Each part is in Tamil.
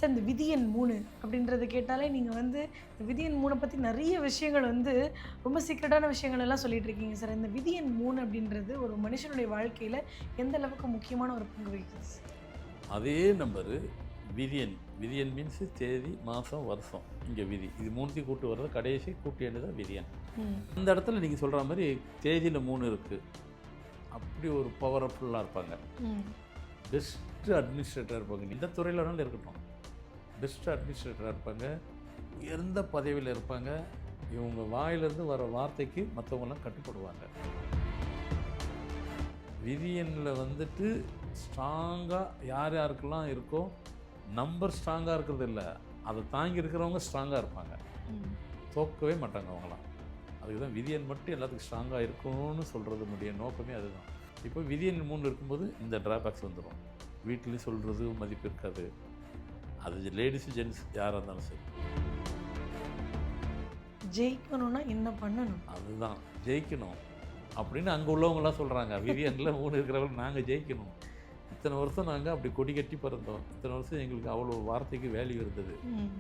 சார் இந்த விதி எண் 3 அப்படின்றத கேட்டாலே நீங்க வந்து இந்த விதி எண் 3 பத்தி நெறைய விஷயங்கள் வந்து ரொம்ப சீக்ரெட்டான விஷயங்கள் எல்லாம் சொல்லிட்டு இருக்கீங்க சார். இந்த விதி எண் 3 அப்படின்றது ஒரு மனுஷனுடைய வாழ்க்கையில எந்த அளவுக்கு முக்கியமான ஒரு பங்கு வகிக்குது சார்? அதே நம்பரு விதியன். விதியன் மீன்ஸ் தேதி, மாதம், வருஷம். இங்கே விதி. இது மூணுத்தையும் கூட்டு வர்றது கடைசி கூட்டு எண்ணு தான் விதியன். ம். அந்த இடத்துல நீங்கள் சொல்கிற மாதிரி தேதியில் 3 இருக்குது. அப்படி ஒரு பவர்ஃபுல்லாக இருப்பாங்க. ம். பெஸ்ட்டு அட்மினிஸ்ட்ரேட்டராக இருப்பாங்க. எந்த துறையில் வேணாலும் இருக்கட்டும். பெஸ்ட்டு அட்மினிஸ்ட்ரேட்டராக இருப்பாங்க. உயர்ந்த பதவியில் இருப்பாங்க. இவங்க வாயிலிருந்து வர வார்த்தைக்கு மற்றவங்களாம் கட்டுப்படுவாங்க. விதியனில் வந்துட்டு ஸ்ட்ராங்காக யார் யாருக்கெல்லாம் இருக்கோ, நம்பர் ஸ்ட்ராங்காக இருக்கிறது இல்லை, அதை தாங்கி இருக்கிறவங்க ஸ்ட்ராங்காக இருப்பாங்க. ம். தோக்கவே மாட்டாங்க அவங்களாம். அதுக்கு தான் விதியன் மட்டும் எல்லாத்துக்கும் ஸ்ட்ராங்காக இருக்கணும்னு சொல்கிறது முடிய நோக்கமே அதுதான். இப்போ விதியன் 3 இருக்கும்போது இந்த ட்ராபேக்ஸ் வந்துடும். வீட்லேயும் சொல்கிறது மதிப்பு இருக்காது. அது லேடிஸு ஜென்ட்ஸ் யாராக இருந்தாலும் சரி. ஜெயிக்கணும்னா என்ன பண்ணணும்? அதுதான் ஜெயிக்கணும் அப்படின்னு அங்கே உள்ளவங்களாம் சொல்கிறாங்க. விதியனில் 3 இருக்கிறவங்க நாங்கள் ஜெயிக்கணும். இத்தனை வருஷம் நாங்கள் அப்படி கொடி கட்டி பிறந்தோம். இத்தனை வருஷம் எங்களுக்கு அவ்வளோ வார்த்தைக்கு வேல்யூ இருந்தது. ம்.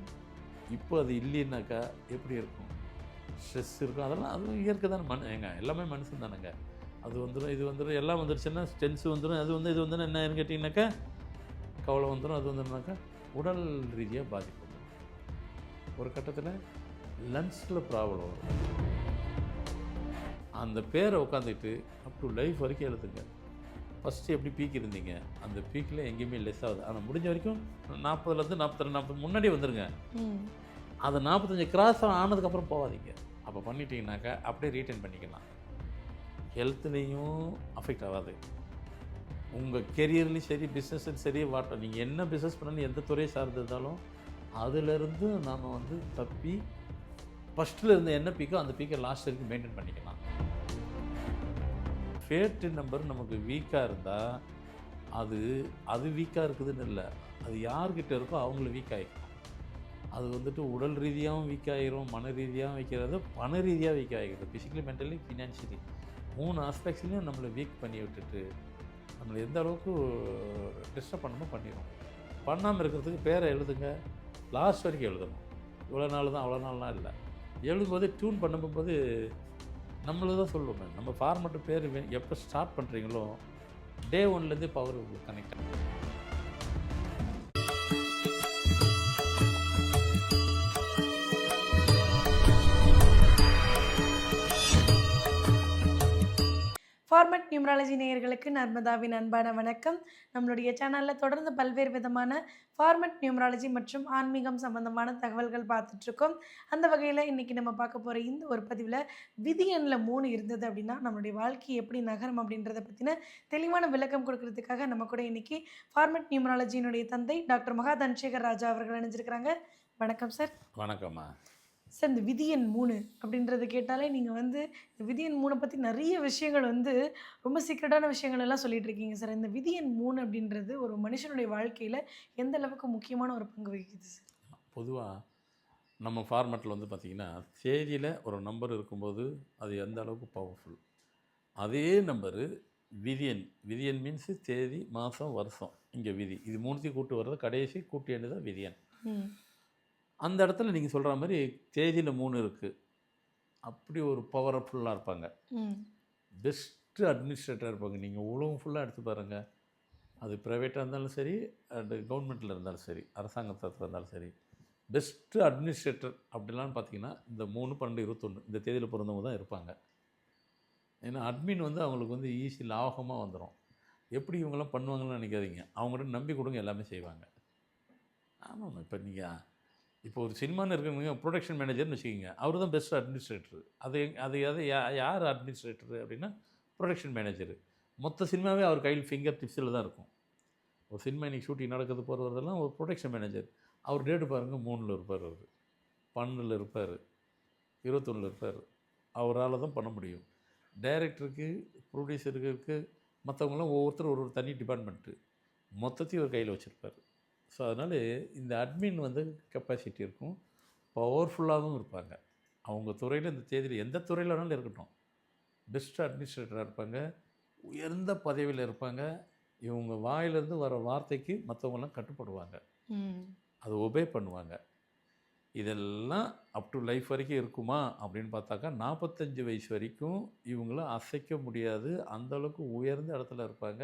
இப்போ அது இல்லைன்னாக்கா எப்படி இருக்கும்? ஸ்ட்ரெஸ் இருக்கும். அதெல்லாம் அதுவும் இயற்கை தானே. ஏங்க எல்லாமே மனுஷன் தானேங்க. அது வந்துடும், இது வந்துடும், எல்லாம் வந்துடுச்சுன்னா டென்ஸ் வந்துடும், அது வந்து இது வந்துடும். என்னன்னு கேட்டிங்கனாக்கா கவலை வந்துடும், அது வந்துடும்னாக்கா உடல் ரீதியாக பாதிப்பு வந்துடும். ஒரு கட்டத்தில் லங்ஸில் ப்ராப்ளம் வரும். அந்த பேரை உட்காந்துட்டு அப் டு லைஃப் வரைக்கும் எழுதுங்க. ஃபஸ்ட்டு எப்படி பீக் இருந்தீங்க, அந்த பீக்கில் எங்கேயுமே லெஸ் ஆகுது. ஆனால் முடிஞ்ச வரைக்கும் 40லேருந்து 42, 40 முன்னாடியே வந்துடுங்க. ம். அது 45 கிராஸ் ஆனதுக்கப்புறம் போகாதீங்க. அப்போ பண்ணிட்டீங்கனாக்கா அப்படியே ரீட்டைன் பண்ணிக்கலாம். ஹெல்த்லேயும் அஃபெக்ட் ஆகாது. உங்கள் கெரியர்லேயும் சரி, பிஸ்னஸ்லையும் சரி, நீங்கள் என்ன பிஸ்னஸ் பண்ணணும், எந்த துறையை சார்ந்திருந்தாலும் அதிலிருந்து நாம் வந்து தப்பி ஃபஸ்ட்டில் இருந்த என்ன பீக்கோ அந்த பீக்கை லாஸ்ட் வரைக்கும் மெயின்டைன் பண்ணிக்கலாம். ஃபேட்டு நம்பர் நமக்கு வீக்காக இருந்தால் அது வீக்காக இருக்குதுன்னு இல்லை, அது யார்கிட்ட இருக்கோ அவங்கள வீக் ஆகிக்கும். அது வந்துட்டு உடல் ரீதியாகவும் வீக் ஆகிரும், மன ரீதியாகவும் வைக்கிறது, பண ரீதியாக வீக் ஆகிடுது. ஃபிசிக்கலி, மென்டலி, ஃபினான்ஷியலி 3 ஆஸ்பெக்ட்ஸ்லையும் நம்மளை வீக் பண்ணி விட்டுட்டு நம்மளை எந்த அளவுக்கு டிஸ்டர்ப் பண்ணணுமோ பண்ணிடும். பண்ணாமல் இருக்கிறதுக்கு பேரை எழுதுங்க, லாஸ்ட் வரைக்கும் எழுதணும். இவ்வளோ நாள் தான், அவ்வளோ நாள்லாம் இல்லை. எழுதும்போது டியூன் பண்ணும்போது நம்மளை தான் சொல்லுவோமே, நம்ம ஃபார்மட்டு பேர் எப்போ ஸ்டார்ட் பண்ணுறீங்களோ டே 1லேருந்தே பவர் உங்களுக்கு கனெக்ட் ஆகும். ஃபார்மட் நியூமராலஜி நேயர்களுக்கு நர்மதாவின் அன்பான வணக்கம். நம்மளுடைய சேனலில் தொடர்ந்து பல்வேறு விதமான ஃபார்மட் நியூமராலஜி மற்றும் ஆன்மீகம் சம்பந்தமான தகவல்கள் பார்த்துட்ருக்கோம். அந்த வகையில் இன்றைக்கி நம்ம பார்க்க போகிற இந்த ஒரு பதிவில் விதி எண்ணில் 3 இருந்தது அப்படின்னா நம்மளுடைய வாழ்க்கை எப்படி நகரும் அப்படின்றத பற்றின தெளிவான விளக்கம் கொடுக்கறதுக்காக நம்ம கூட இன்றைக்கி ஃபார்மட் நியூமராலஜியினுடைய தந்தை டாக்டர் மகா தனசேகர் ராஜா அவர்கள் இணைஞ்சிருக்கிறாங்க. வணக்கம் சார். வணக்கம்மா. சார் இந்த விதி எண் 3 அப்படின்றத கேட்டாலே நீங்கள் வந்து இந்த விதி எண் 3 பற்றி நிறைய விஷயங்கள் வந்து ரொம்ப சீக்ரெட்டான விஷயங்கள் எல்லாம் சொல்லிட்டு இருக்கீங்க சார். இந்த விதி எண் 3 அப்படின்றது ஒரு மனுஷனுடைய வாழ்க்கையில் எந்த அளவுக்கு முக்கியமான ஒரு பங்கு வகிக்குது சார்? பொதுவாக நம்ம ஃபார்மேட்டில் வந்து பார்த்திங்கன்னா தேதியில் ஒரு நம்பர் இருக்கும்போது அது எந்த அளவுக்கு பவர்ஃபுல். அதே நம்பரு விதியன். விதியன் மீன்ஸ் தேதி, மாதம், வருஷம். இங்கே விதி. இது மூணுத்தையும் கூட்டு வர்றது கடைசி கூட்டு எண்ணு தான் விதியன். ம். அந்த இடத்துல நீங்கள் சொல்கிற மாதிரி தேதியில் 3 இருக்குது. அப்படி ஒரு பவர்ஃபுல்லாக இருப்பாங்க. ம். பெஸ்ட்டு அட்மினிஸ்ட்ரேட்டராக இருப்பாங்க. நீங்கள் உலகம் ஃபுல்லாக எடுத்து பாருங்கள். அது ப்ரைவேட்டாக இருந்தாலும் சரி, அண்டு கவர்மெண்ட்டில் இருந்தாலும் சரி, அரசாங்கத்தில் இருந்தாலும் சரி, பெஸ்ட்டு அட்மினிஸ்ட்ரேட்டர் அப்படிலாம் பார்த்தீங்கன்னா இந்த 3, 12, 21 இந்த தேதியில் பிறந்தவங்க தான் இருப்பாங்க. ஏன்னா அட்மின் வந்து அவங்களுக்கு வந்து ஈஸி லாபகமாக வந்துடும். எப்படி இவங்கெல்லாம் பண்ணுவாங்கன்னு நினைக்காதீங்க. அவங்கள்ட்ட நம்பி கொடுங்க, எல்லாமே செய்வாங்க. ஆமாம். இப்போ ஒரு சினிமான்னு இருக்கிறவங்க ப்ரொடக்ஷன் மேனேஜர்னு வச்சுக்கிங்க, அவர் தான் பெஸ்ட் அட்மினிஸ்ட்ரேட்டர். அது யார் அட்மினிஸ்ட்ரேட்டர் அப்படின்னா ப்ரொடக்ஷன் மேனேஜர். மொத்த சினிமாவே அவர் கையில் ஃபிங்கர் டிப்ஸில் தான் இருக்கும். ஒரு சினிமா இன்றைக்கி ஷூட்டிங் நடக்கிறது போகிறதெல்லாம் ஒரு ப்ரொடக்ஷன் மேனேஜர். அவர் டேட்டு பாருங்கள், 3ல் இருப்பார், அவர் 12ல் இருப்பார், 21ல் இருப்பார். அவரால் தான் பண்ண முடியும். டைரக்டருக்கு, ப்ரொடியூசருக்கு, மற்றவங்களாம் ஒவ்வொருத்தரும் ஒரு தனி டிபார்ட்மெண்ட்டு, மொத்தத்தையும் ஒரு கையில் வச்சுருப்பார். ஸோ அதனால் இந்த அட்மின் வந்து கெப்பாசிட்டி இருக்கும், பவர்ஃபுல்லாகவும் இருப்பாங்க. அவங்க துறையில் இந்த தேதியில் எந்த துறையில் வேணாலும் இருக்கட்டும், பெஸ்ட் அட்மினிஸ்ட்ரேட்டராக இருப்பாங்க, உயர்ந்த பதவியில் இருப்பாங்க. இவங்க வாயிலிருந்து வர வார்த்தைக்கு மற்றவங்களாம் கட்டுப்படுவாங்க. ம். அது ஒபே பண்ணுவாங்க. இதெல்லாம் அப் டு லைஃப் வரைக்கும் இருக்குமா அப்படின்னு பார்த்தாக்கா 45 வயசு வரைக்கும் இவங்கள அசைக்க முடியாது. அந்த அளவுக்கு உயர்ந்த இடத்துல இருப்பாங்க.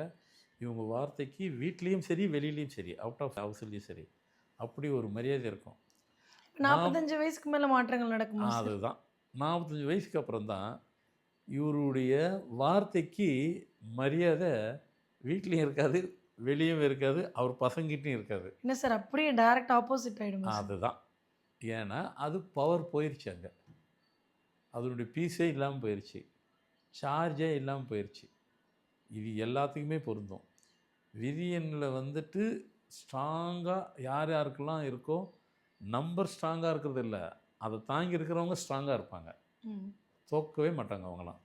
இவங்க வார்த்தைக்கு வீட்லேயும் சரி, வெளியிலயும் சரி, அவுட் ஆஃப் ஹவுஸ்லேயும் சரி, அப்படி ஒரு மரியாதை இருக்கும். நான் 45 வயசுக்கு மேல மாற்றங்கள் நடக்குமா சார்? அதுதான் 45 வயசுக்கு அப்புறம் தான் இவருடைய வார்த்தைக்கு மரியாதை வீட்லேயும் இருக்காது, வெளியும் இருக்காது, அவர் பசங்கிட்டையும் இருக்காது. என்ன சார் அப்படியே டைரக்ட் ஆப்போசிட் ஆயிடுமா சார்? அதுதான். ஏன்னா அது பவர் போயிருச்சு அங்கே. அதனுடைய பீஸே இல்லாமல் போயிடுச்சு, சார்ஜே இல்லாமல் போயிடுச்சு. இது எல்லாத்துக்குமே பொருந்தும். விதியனில் வந்துட்டு ஸ்ட்ராங்காக யார் யாருக்கெல்லாம் இருக்கோ, நம்பர் ஸ்ட்ராங்காக இருக்கிறது இல்லை, அதை தாங்கி இருக்கிறவங்க ஸ்ட்ராங்காக இருப்பாங்க. ம். தோக்கவே மாட்டாங்க அவங்களாம்.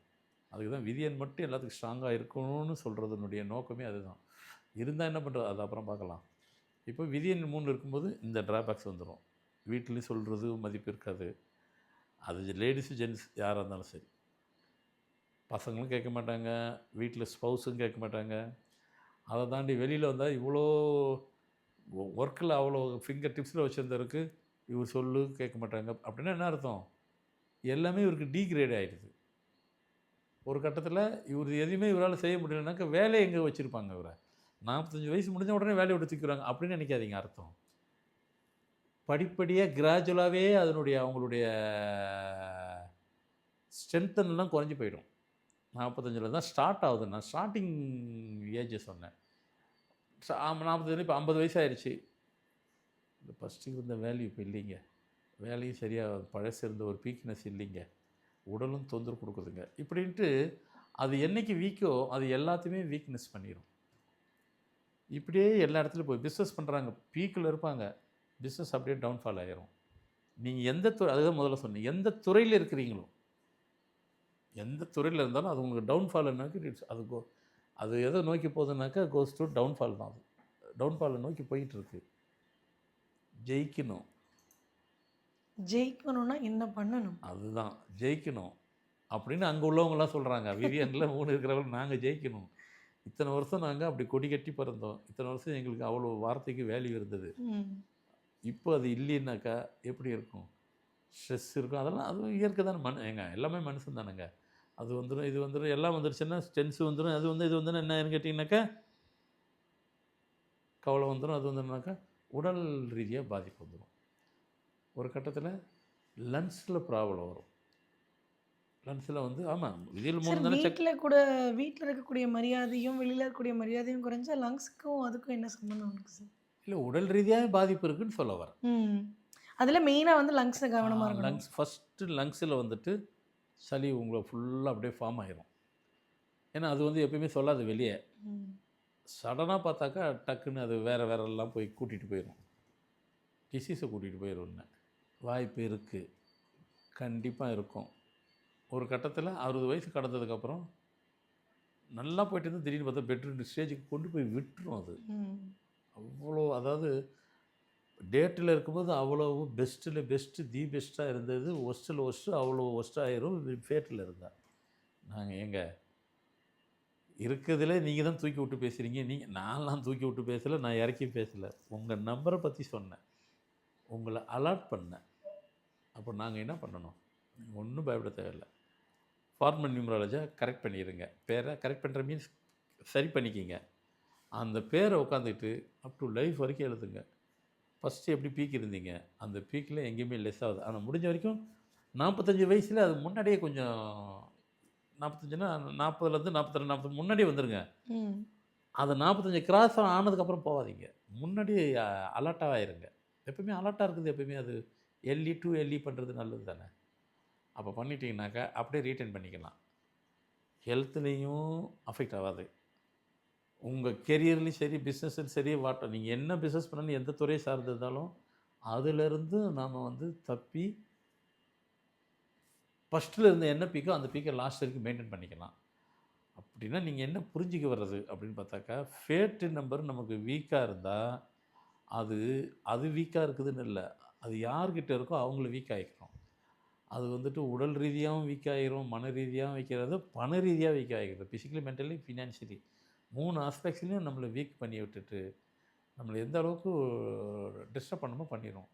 அதுக்கு தான் விதியன் மட்டும் எல்லாத்துக்கும் ஸ்ட்ராங்காக இருக்கணும்னு சொல்கிறதுனுடைய நோக்கமே அதுதான். இருந்தால் என்ன பண்ணுறது, அது அப்புறம் பார்க்கலாம். இப்போ விதியன் 3 இருக்கும்போது இந்த ட்ராபேக்ஸ் வந்துடும். வீட்டிலையும் சொல்கிறது மதிப்பு இருக்காது. அது லேடிஸு ஜென்ட்ஸ் யாராக இருந்தாலும் சரி. பசங்களும் கேட்க மாட்டாங்க, வீட்டில் ஸ்பௌஸும் கேட்க மாட்டாங்க. அதை தாண்டி வெளியில் வந்தால் இவ்வளோ ஒர்க்கில் அவ்வளோ ஃபிங்கர் டிப்ஸில் வச்சுருந்தவருக்கு இவர் சொல்லு கேட்க மாட்டாங்க. அப்படின்னா என்ன அர்த்தம்? எல்லாமே இவருக்கு டீக்ரேட் ஆகிடுது. ஒரு கட்டத்தில் இவர் எதையுமே இவரால் செய்ய முடியலனாக்கா வேலையை எங்கே வச்சுருப்பாங்க இவரை? 45 வயசு முடிஞ்ச உடனே வேலையை விட்டு தூக்கிடுவாங்க அப்படின்னு நினைக்காதீங்க. அர்த்தம் படிப்படியாக கிராஜுவலாகவே அதனுடைய அவங்களுடைய ஸ்ட்ரென்த்தன்லாம் குறைஞ்சி போயிடும். 45 தான் ஸ்டார்ட் ஆகுது. நான் ஸ்டார்டிங் ஏஜை சொன்னேன். 45 இப்போ 50 வயசு ஆயிடுச்சு. இந்த ஃபஸ்ட்டு இருந்த வேல்யூ இப்போ இல்லைங்க. வேலையும் சரியாக பழசு இருந்த ஒரு பீக்னஸ் இல்லைங்க. உடலும் தொந்தரவு கொடுக்குதுங்க. இப்படின்ட்டு அது என்றைக்கு வீக்கோ அது எல்லாத்தையுமே வீக்னஸ் பண்ணிடும். இப்படியே எல்லா இடத்துலையும் போய் பிஸ்னஸ் பண்ணுறாங்க, பீக்கில் இருப்பாங்க, பிஸ்னஸ் அப்படியே டவுன்ஃபால் ஆகிரும். நீங்கள் எந்த துறை, அதுதான் முதல்ல சொன்னேன், எந்த துறையில் இருக்கிறீங்களோ, எந்த துறையில் இருந்தாலும் அது உங்களுக்கு டவுன்ஃபால் நோக்கி அது எதை நோக்கி போகுதுனாக்கா கோஸ் டு டவுன்ஃபால் தான். அது டவுன்ஃபாலை நோக்கி போயிட்டுருக்கு. ஜெயிக்கணும். ஜெயிக்கணும்னா என்ன பண்ணணும்? அதுதான் ஜெயிக்கணும் அப்படின்னு அங்கே உள்ளவங்களாம் சொல்கிறாங்க. விதியனில் 3 இருக்கிறவங்க நாங்கள் ஜெயிக்கணும். இத்தனை வருஷம் நாங்கள் அப்படி கொடி கட்டி பிறந்தோம். இத்தனை வருஷம் எங்களுக்கு அவ்வளோ வார்த்தைக்கு வேல்யூ இருந்தது. இப்போ அது இல்லைன்னாக்கா எப்படி இருக்கும்? ஸ்ட்ரெஸ் இருக்கும். அதெல்லாம் அதுவும் இயற்கை தானே. ஏங்க எல்லாமே மனுஷன் தானேங்க. அது வந்துடும், இது வந்துடும், எல்லாம் வந்துருச்சுன்னா ஸ்ட்ரென்ஸ் வந்துடும், அது வந்து இது வந்துடும். என்னன்னு கேட்டிங்கனாக்கா கவலை வந்துடும், அது வந்துடும்னாக்கா உடல் ரீதியாக பாதிப்பு வந்துடும். ஒரு கட்டத்தில் லங்ஸில் ப்ராப்ளம் வரும். லங்ஸில் வந்து ஆமாம் இதில் 3 தானே செக். வீட்டில் இருக்கக்கூடிய மரியாதையும் வெளியில் இருக்கக்கூடிய மரியாதையும் குறைஞ்சா லங்ஸுக்கும் அதுக்கும் என்ன சம்மந்தம் இருக்குது சார்? இல்லை உடல் ரீதியாக பாதிப்பு இருக்குதுன்னு சொல்ல வரேன். அதில் மெயினாக வந்து லங்ஸில் கவனமாக இருக்கணும். லங்ஸ் ஃபஸ்ட்டு லங்ஸில் வந்துட்டு சளி உங்களை ஃபுல்லாக அப்படியே ஃபார்ம் ஆகிரும். ஏன்னா அது வந்து எப்பயுமே சொல்லாது வெளியே. சடனாக பார்த்தாக்கா டக்குன்னு அது வேறெல்லாம் போய் கூட்டிகிட்டு போயிடும், டிசீஸை கூட்டிகிட்டு போயிடும்னு வாய்ப்பு இருக்குது. கண்டிப்பாக இருக்கும். ஒரு கட்டத்தில் 60 வயசு கடந்ததுக்கப்புறம் நல்லா போயிட்டு இருந்து திடீர்னு பார்த்தா பெட்ரூம் ஸ்டேஜுக்கு கொண்டு போய் விட்டுரும். அது அவ்வளோ, அதாவது டேட்டில் இருக்கும்போது அவ்வளோ பெஸ்ட்டில் பெஸ்ட்டு தி பெஸ்ட்டாக இருந்தது, ஒஸ்ட்டில் ஒஸ்ட்டு அவ்வளோ ஒஸ்ட்டாகிரும் ஃபேட்டில் இருந்தால். நாங்கள் எங்கே இருக்கிறதுல நீங்கள் தான் தூக்கி விட்டு பேசுகிறீங்க. நான்லாம் தூக்கி விட்டு பேசலை, நான் இறக்கி பேசலை. உங்கள் நம்பரை பற்றி சொன்னேன், உங்களை அலாட் பண்ணேன். அப்போ நாங்கள் என்ன பண்ணணும்? ஒன்றும் பயப்பட தேவையில்லை. ஃபார்மல் நியூமராலஜியை கரெக்ட் பண்ணிடுங்க. பேரை கரெக்ட் பண்ணுற மீன்ஸ் சரி பண்ணிக்கிங்க. அந்த பேரை உட்காந்துட்டு அப் டு லைஃப் வரைக்கும் எழுதுங்க. ஃபஸ்ட்டு எப்படி பீக் இருந்தீங்க, அந்த பீக்கில் எங்கேயுமே லெஸ் ஆகுது. ஆனால் முடிஞ்ச வரைக்கும் 45 வயசில் அது முன்னாடியே கொஞ்சம் 45னா 40லேருந்து 42 40 முன்னாடியே வந்துடுங்க. அது 45 கிராஸ் ஆனதுக்கப்புறம் போகாதீங்க. முன்னாடியே அலர்ட்டாக ஆயிருங்க. எப்பவுமே அலர்ட்டாக இருக்குது. எப்பவுமே அது எல்இ டு எல்இ பண்ணுறது நல்லது தானே. அப்போ பண்ணிட்டீங்கன்னாக்கா அப்படியே ரீட்டைன் பண்ணிக்கலாம். ஹெல்த்லேயும் அஃபெக்ட் ஆகாது. உங்கள் கெரியர்லேயும் சரி, பிஸ்னஸ்லையும் சரி, நீங்கள் என்ன பிஸ்னஸ் பண்ணணும், எந்த துறையை சார்ந்திருந்தாலும் அதிலிருந்து நாம் வந்து தப்பி ஃபஸ்ட்டில் இருந்த என்ன பீக்கோ அந்த பீக்கை லாஸ்ட் வரைக்கும் மெயின்டைன் பண்ணிக்கலாம். அப்படின்னா நீங்கள் என்ன புரிஞ்சிக்க வர்றது அப்படின்னு பார்த்தாக்கா, ஃபேட்டு நம்பர் நமக்கு வீக்காக இருந்தால் அது வீக்காக இருக்குதுன்னு இல்லை, அது யார்கிட்ட இருக்கோ அவங்கள வீக் ஆகிக்கிறோம். அது வந்துட்டு உடல் ரீதியாகவும் வீக் ஆகிரும், மன ரீதியாகவும் வைக்கிறது, பண ரீதியாக வீக் ஆகிக்கிறது. ஃபிசிக்கலி, மென்டலி, ஃபினான்ஷியலி 3 ஆஸ்பெக்ட்ஸ்லையும் நம்மளை வீக் பண்ணி விட்டுட்டு நம்மளை எந்த அளவுக்கு டிஸ்டர்ப் பண்ணாமல் பண்ணிடும்.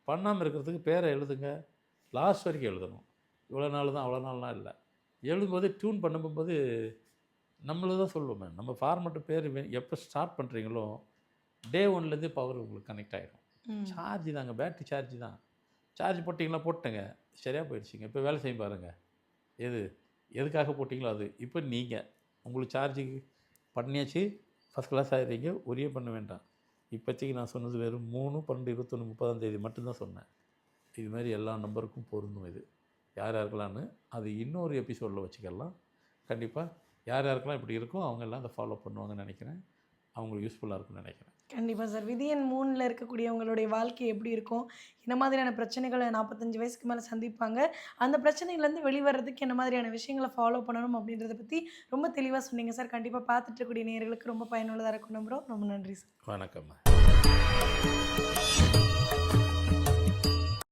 பண்ணாமல் இருக்கிறதுக்கு பேரை எழுதுங்க, லாஸ்ட் வரைக்கும் எழுதணும். இவ்வளோ நாள் தான், அவ்வளோ நாள்லாம் இல்லை. எழுதும்போது டியூன் பண்ணும்போது நம்மள தான் சொல்லுவோமே, நம்ம ஃபார்மெட்டு பேர் எப்போ ஸ்டார்ட் பண்ணுறீங்களோ டே ஒன்லேருந்தே பவர் உங்களுக்கு கனெக்ட் ஆகிடும். சார்ஜ் தாங்க, பேட்ரி சார்ஜ் தான். சார்ஜ் போட்டிங்களா? போட்டேங்க, சரியாக போயிடுச்சிங்க. இப்போ வேலை செய்ய பாருங்கள். எதுக்காக போட்டிங்களோ அது. இப்போ நீங்கள் உங்களுக்கு சார்ஜுக்கு பண்ணியாச்சு, ஃபஸ்ட் கிளாஸ் ஆகிடுறீங்க, ஒரே பண்ண வேண்டாம். இப்போதைக்கு நான் சொன்னது வெறும் 3, 12, 21, 30 மட்டும்தான் சொன்னேன். இது மாதிரி எல்லா நம்பருக்கும் பொருந்தும் இது. யார் யாருக்கெல்லாம்னு அது இன்னொரு எபிசோடில் வச்சுக்கலாம். கண்டிப்பாக யார் யாருக்கெல்லாம் இப்படி இருக்கோ அவங்க எல்லாம் அதை ஃபாலோ பண்ணுவாங்கன்னு நினைக்கிறேன். அவங்களுக்கு யூஸ்ஃபுல்லாக இருக்கும்னு நினைக்கிறேன். கண்டிப்பாக சார். விதி எண் 3ல் இருக்கக்கூடியவங்களுடைய வாழ்க்கை எப்படி இருக்கும்? என்ன மாதிரியான பிரச்சனைகளை 45 வயசுக்கு மேலே சந்திப்பாங்க? அந்த பிரச்சனையிலேருந்து வெளிவரதுக்கு என்ன மாதிரியான விஷயங்களை ஃபாலோ பண்ணணும் அப்படின்றத பற்றி ரொம்ப தெளிவாக சொன்னீங்க சார். கண்டிப்பாக பார்த்துட்டு இருக்கக்கூடிய நேயர்களுக்கு ரொம்ப பயனுள்ளதாக இருக்கும் நம்புகிறோம். ரொம்ப நன்றி சார். வணக்கம்மா.